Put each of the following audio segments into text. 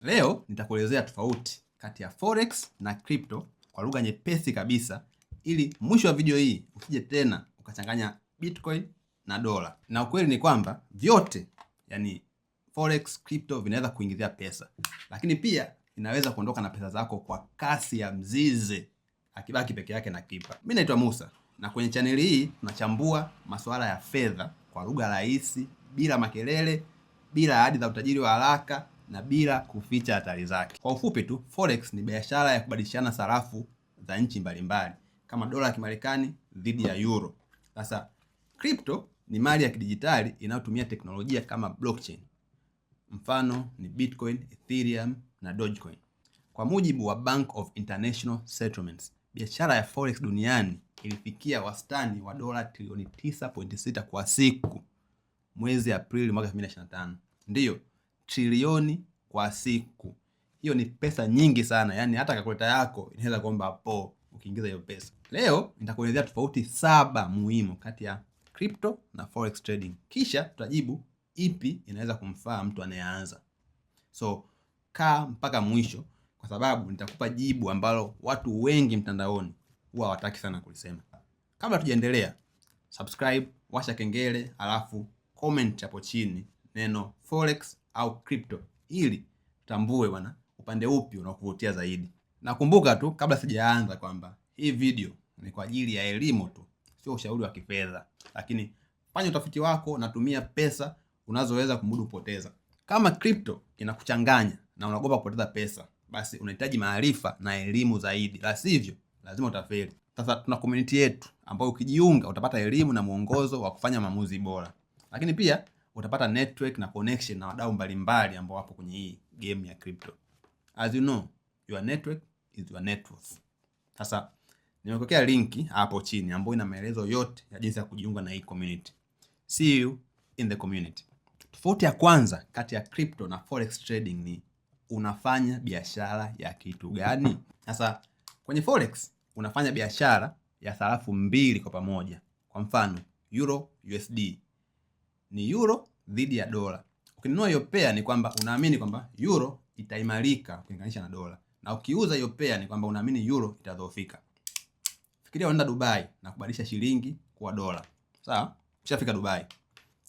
Leo nitakuelezea tofauti kati ya forex na crypto kwa lugha nyepesi kabisa, ili mwisho wa video hii usije tena ukachanganya Bitcoin na dola. Na ukweli ni kwamba vyote, yani forex, crypto, vinaweza kuingizia pesa, lakini pia inaweza kuondoka na pesa zako kwa kasi ya mzize, akibaki peke yake na kipa. Mimi naitwa Musa na kwenye chaneli hii tunachambua masuala ya fedha kwa lugha rahisi, bila makelele, bila ahadi za utajiri wa haraka na bila kuficha hatari zake. Kwa ufupi tu, forex ni biashara ya kubadilishana sarafu za nchi mbalimbali kama dola ya Kimarekani dhidi ya euro. Sasa crypto ni mali ya kidijitali inayotumia teknolojia kama blockchain. Mfano ni Bitcoin, Ethereum na Dogecoin. Kwa mujibu wa Bank of International Settlements, biashara ya forex duniani ilifikia wastani wa dola trilioni 9.6 kwa siku mwezi Aprili mwaka 2025. Ndiyo, trilioni kwa siku. Hiyo ni pesa nyingi sana, yani hata kalkuleta yako inaweza kuomba hapo ukiingiza hiyo pesa. Leo nitakuelezea tofauti 7 muhimu kati ya crypto na forex trading, kisha tutajibu ipi inaweza kumfaa mtu anayeanza. So kaa mpaka mwisho, kwa sababu nitakupa jibu ambalo watu wengi mtandaoni huwa hawataki sana kulisema. Kabla tujaendelea, subscribe, washa kengele, alafu comment hapo chini neno forex au crypto ili tutambue bwana upande upi unakuvutia zaidi. Na kumbuka tu, kabla sijaanza, kwamba hii video ni kwa ajili ya elimu tu, sio ushauri wa kifedha. Lakini fanya utafiti wako na tumia pesa unazoweza kumudu kupoteza. Kama crypto inakuchanganya na unaogopa kupoteza pesa, basi unahitaji maarifa na elimu zaidi, la sivyo lazima utafeli. Sasa tuna community yetu ambayo ukijiunga utapata elimu na mwongozo wa kufanya maamuzi bora, lakini pia utapata network na connection na wadau mbalimbali ambao wapo kwenye hii game ya crypto. As you know, your network is your net worth. Sasa nimekuwekea linki hapo chini ambayo ina maelezo yote ya jinsi ya kujiunga na hii community. See you in the community. Tofauti ya kwanza kati ya crypto na forex trading ni unafanya biashara ya kitu gani? Sasa kwenye forex unafanya biashara ya sarafu mbili kwa pamoja. Kwa mfano, euro USD ni euro dhidi ya dola. Ukinunua hiyo pair ni kwamba unaamini kwamba euro itaimarika ukilinganisha na dola, na ukiuza hiyo pair ni kwamba unaamini euro itadhoofika. Fikiria unaenda Dubai na kubadilisha shilingi kwa dola. Sawa? Ushafika Dubai.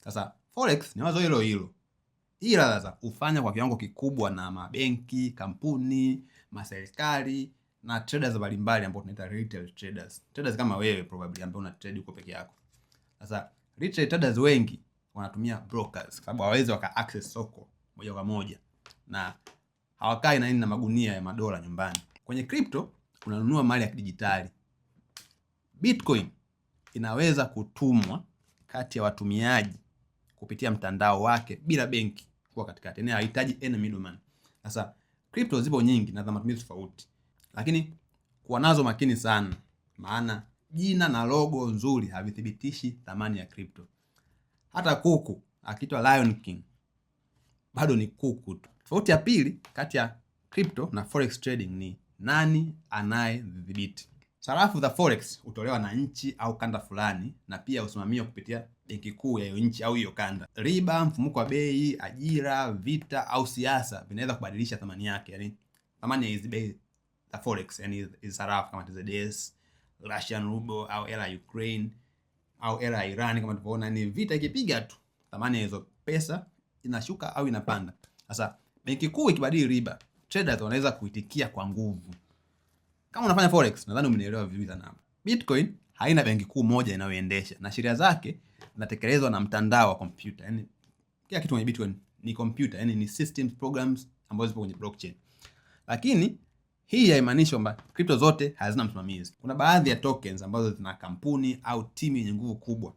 Sasa forex ni wazo hilo hilo, ila sasa ufanya kwa kiwango kikubwa na mabenki, kampuni, maserikali na traders mbalimbali ambao tunaita retail traders. Traders kama wewe probably ambao una trade uko peke yako. Sasa retail traders wengi wanatumia brokers sababu hawawezi waka access soko moja kwa moja na hawakai na magunia ya madola nyumbani. Kwenye crypto unanunua mali ya kidijitali. Bitcoin inaweza kutumwa kati ya watumiaji kupitia mtandao wake bila benki kwa katikati, yani hahitaji any middleman. Sasa crypto zipo nyingi na za matumizi tofauti, lakini kuwa nazo makini sana, maana jina na logo nzuri havithibitishi thamani ya crypto. Hata kuku akiitwa Lion King bado ni kuku tu. Tofauti ya pili kati ya crypto na forex trading ni nani anayedhibiti. Sarafu za forex hutolewa na nchi au kanda fulani, na pia usimamiwa kupitia benki kuu ya hiyo nchi au hiyo kanda. Riba, mfumuko wa bei, ajira, vita au siasa vinaweza kubadilisha thamani yake, yani thamani ya hizo bei za forex, yani hizo sarafu kama TZS, Russian ruble au hela ya Ukraine au hela ya Iran kama tulivyoona. Ni vita ikipiga tu thamani ya hizo pesa inashuka au inapanda. Sasa benki kuu ikibadili riba, traders wanaweza kuitikia kwa nguvu. Kama unafanya forex, nadhani umenielewa vizuri sana. Bitcoin haina benki kuu moja inayoendesha, na sheria zake zinatekelezwa na mtandao wa kompyuta. Yani kila kitu kwenye Bitcoin ni kompyuta, yani ni systems, programs ambazo zipo kwenye blockchain. Lakini hii haimaanishi kwamba crypto zote hazina msimamizi. Kuna baadhi ya tokens ambazo zina kampuni au timu yenye nguvu kubwa,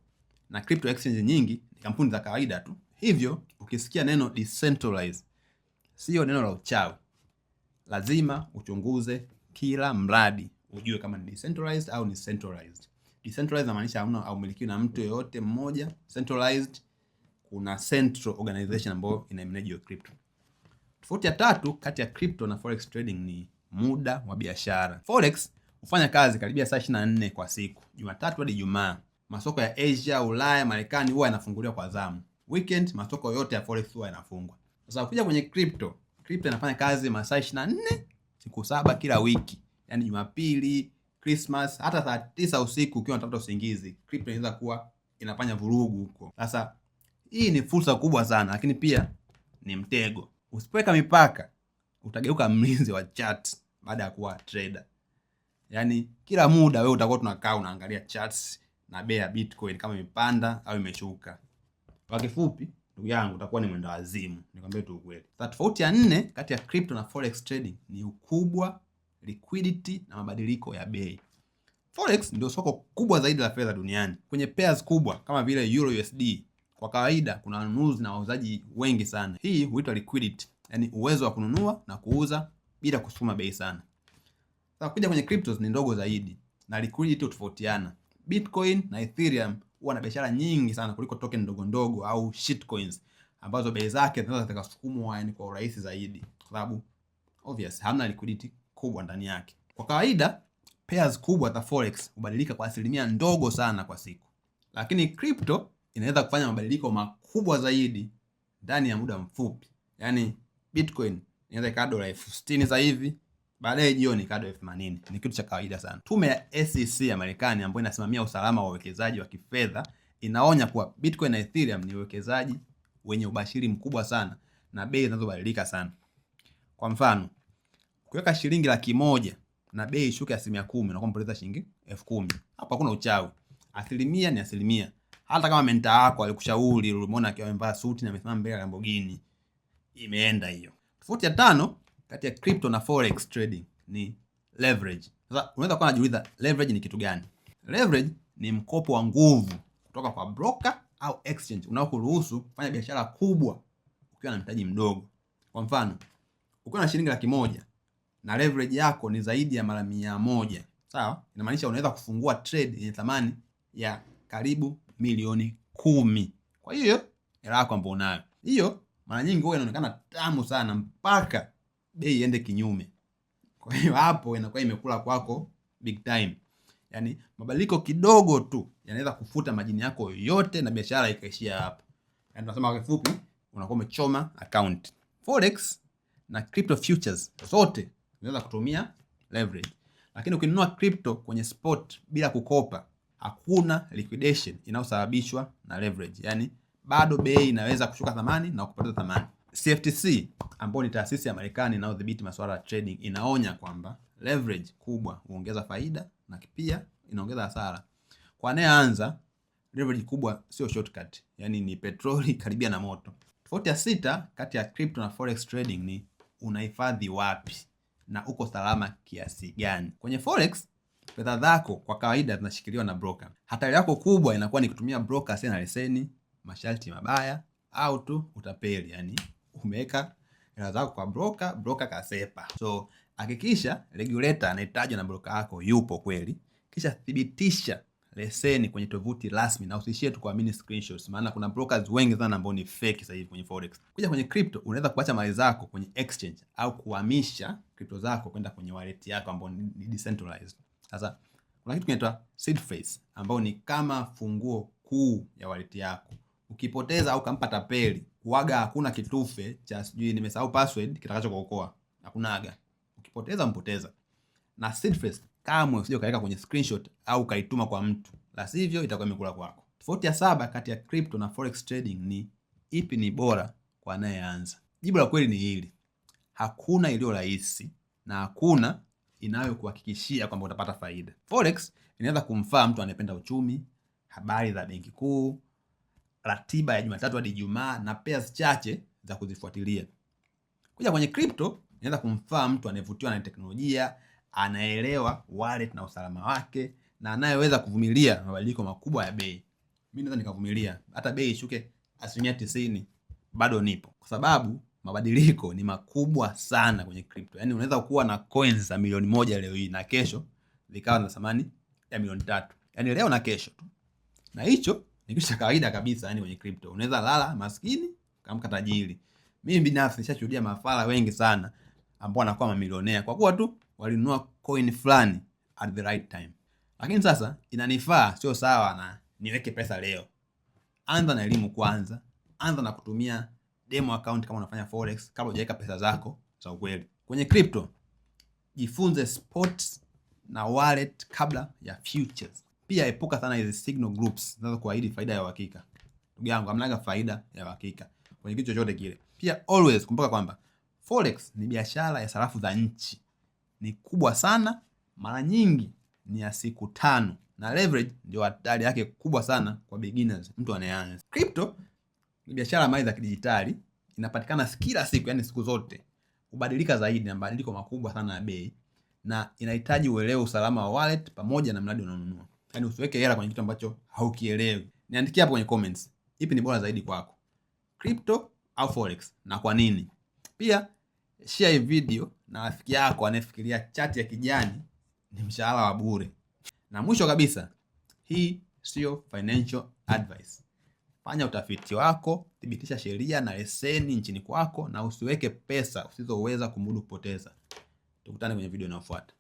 na crypto exchange nyingi ni kampuni za kawaida tu. Hivyo ukisikia neno decentralized, sio neno la uchawi. Lazima uchunguze kila mradi ujue kama ni decentralized au ni centralized. Decentralized inamaanisha hamna au miliki na mtu yeyote mmoja. Centralized kuna central organization ambayo ina manage your crypto. Tofauti ya tatu kati ya crypto na forex trading ni muda wa biashara. Forex hufanya kazi karibia saa 24 kwa siku, Jumatatu hadi Ijumaa. Masoko ya Asia, Ulaya, Marekani huwa yanafunguliwa kwa zamu. Weekend masoko yote ya forex huwa yanafungwa. Sasa ukija kwenye crypto, Crypto inafanya kazi masaa 24 siku 7 kila wiki. Yaani Jumapili, Christmas, hata saa 9 usiku ukiwa unatafuta usingizi, crypto inaweza kuwa inafanya vurugu huko. Sasa hii ni fursa kubwa sana, lakini pia ni mtego. Usipoweka mipaka, utageuka mlinzi wa chat baada ya kuwa trader. Yaani kila muda wewe utakuwa tunakaa unaangalia charts na bei ya Bitcoin kama imepanda au imeshuka. Kwa kifupi, ndugu yangu, utakuwa ni mwenda wazimu, nikwambie tu ukweli. Sasa tofauti ya 4 kati ya crypto na forex trading ni ukubwa, liquidity na mabadiliko ya bei. Forex ndio soko kubwa zaidi la fedha duniani. Kwenye pairs kubwa kama vile Euro USD, kwa kawaida kuna wanunuzi na wauzaji wengi sana. Hii huitwa liquidity, yani uwezo wa kununua na kuuza bila kusukuma bei sana. Sasa kuja kwenye cryptos ni ndogo zaidi na liquidity hutofautiana. Bitcoin na Ethereum huwa na biashara nyingi sana kuliko token ndogo ndogo au shitcoins ambazo bei zake zinaweza zikasukumwa yani kwa urahisi zaidi, kwa sababu obvious hamna liquidity kubwa ndani yake. Kwa kawaida pairs kubwa za forex hubadilika kwa asilimia ndogo sana kwa siku, lakini crypto inaweza kufanya mabadiliko makubwa zaidi ndani ya muda mfupi. Yani Bitcoin inaweza ikawa $60,000 sasa hivi, baadaye jioni ikawa $80,000. Ni kitu cha kawaida sana. Tume ya SEC ya Marekani ambayo inasimamia usalama wa uwekezaji wa kifedha inaonya kuwa Bitcoin na Ethereum ni uwekezaji wenye ubashiri mkubwa sana na bei zinazobadilika sana. Kwa mfano, ukiweka shilingi 100,000 na bei ishuke 10%, unakuwa umepoteza shilingi 10,000. Hapo hakuna uchawi. Asilimia ni asilimia. Hata kama mentor wako alikushauri, ulimuona akiwa amevaa suti na amesimama mbele ya Lamborghini, imeenda hiyo. Tofauti ya 5 kati ya crypto na forex trading ni leverage. Sasa unaweza kuwa unajiuliza leverage ni kitu gani? Leverage ni mkopo wa nguvu kutoka kwa broker au exchange unaokuruhusu kufanya biashara kubwa ukiwa na mtaji mdogo. Kwa mfano, ukiwa na shilingi 100,000 na leverage yako ni zaidi ya mara 100, sawa? Inamaanisha unaweza kufungua trade yenye thamani ya karibu milioni 10. Kwa hiyo hela yako ambayo unayo, hiyo mara nyingi huwa inaonekana tamu sana mpaka bei iende kinyume. Kwa hiyo hapo inakuwa imekula kwako big time. Yaani mabadiliko kidogo tu yanaweza kufuta majini yako yote na biashara ikaishia hapo. Yaani tunasema kwa kifupi unakuwa umechoma account. Forex na crypto futures zote unaweza kutumia leverage. Lakini ukinunua crypto kwenye spot bila kukopa, hakuna liquidation inayosababishwa na leverage. Yaani bado bei inaweza kushuka thamani na kupoteza thamani. CFTC ambayo ni taasisi ya Marekani inayodhibiti masuala ya trading inaonya kwamba leverage kubwa huongeza faida na pia inaongeza hasara. Kwa anayeanza, leverage kubwa sio shortcut, yani ni petroli karibia na moto. Tofauti ya 6 kati ya crypto na forex trading ni unahifadhi wapi na uko salama kiasi gani. Kwenye forex, fedha zako kwa kawaida zinashikiliwa na broker. Hatari yako kubwa inakuwa ni kutumia broker asiye na leseni, masharti mabaya au tu utapeli, yani umeweka hela zako kwa broker kasepa. So hakikisha regulator anayetajwa na broker yako yupo kweli, kisha thibitisha leseni kwenye tovuti rasmi na usishie tu kuamini screenshots, maana kuna brokers wengi sana ambao ni fake sasa hivi kwenye forex. Kuja kwenye crypto, unaweza kuacha mali zako kwenye exchange au kuhamisha crypto zako kwenda kwenye wallet yako ambayo ni decentralized. Sasa kuna kitu kinaitwa seed phrase ambao ni kama funguo kuu ya wallet yako. Ukipoteza au kampa tapeli, huaga hakuna kitufe cha sijui nimesahau password kitakachokuokoa. Hakunaga. Ukipoteza mpoteza. Na seed phrase kamwe usije kaweka kwenye screenshot au kaituma kwa mtu, la sivyo itakuwa imekula kwako. Tofauti ya 7 kati ya crypto na forex trading ni ipi ni bora kwa anayeanza. Jibu la kweli ni hili: hakuna iliyo rahisi na hakuna inayokuhakikishia kwamba utapata faida. Forex inaweza kumfaa mtu anayependa uchumi, habari za benki kuu, ratiba ya Jumatatu hadi Ijumaa na pairs chache za kuzifuatilia. Kuja kwenye crypto inaweza kumfaa mtu anayevutiwa na teknolojia, anaelewa wallet na usalama wake, na anayeweza kuvumilia mabadiliko makubwa ya bei. Mimi naweza nikavumilia hata bei ishuke 90% bado nipo, kwa sababu mabadiliko ni makubwa sana kwenye crypto. Yaani unaweza kuwa na coins za milioni 1 leo hii na kesho zikawa na thamani ya milioni 3. Yaani leo na kesho tu. Na hicho ni kitu cha kawaida kabisa yani kwenye crypto. Unaweza lala maskini kaamka tajiri. Mimi binafsi nishashuhudia mafala wengi sana ambao wanakuwa mamilionea kwa kuwa tu walinunua coin fulani at the right time. Lakini sasa inanifaa sio sawa na niweke pesa leo. Anza na elimu kwanza. Anza na kutumia demo account kama unafanya forex kabla hujaweka pesa zako za ukweli. Kwenye crypto, jifunze sports na wallet kabla ya futures. Pia epuka sana hizi signal groups zinazokuahidi faida ya uhakika. Ndugu yangu, hamnaga faida ya uhakika kwenye kitu chochote kile. Pia always kumbuka kwamba forex ni biashara ya sarafu za nchi. Ni kubwa sana, mara nyingi ni ya siku 5 na leverage ndio hatari yake kubwa sana kwa beginners, mtu anayeanza. Crypto ni biashara ya mali za kidijitali, inapatikana kila siku, yani siku zote. Hubadilika zaidi na mabadiliko makubwa sana ya bei, na inahitaji uelewe usalama wa wallet pamoja na mradi unaonunua. Yani usiweke hela kwenye kitu ambacho haukielewi. Niandikie hapo kwenye comments, ipi ni bora zaidi kwako, crypto au forex, na kwa nini? Pia share hii video na rafiki yako anayefikiria chati ya kijani ni mshahara wa bure. Na mwisho kabisa, hii sio financial advice. Fanya utafiti wako, thibitisha sheria na leseni nchini kwako, na usiweke pesa usizoweza kumudu kupoteza. Tukutane kwenye video inayofuata.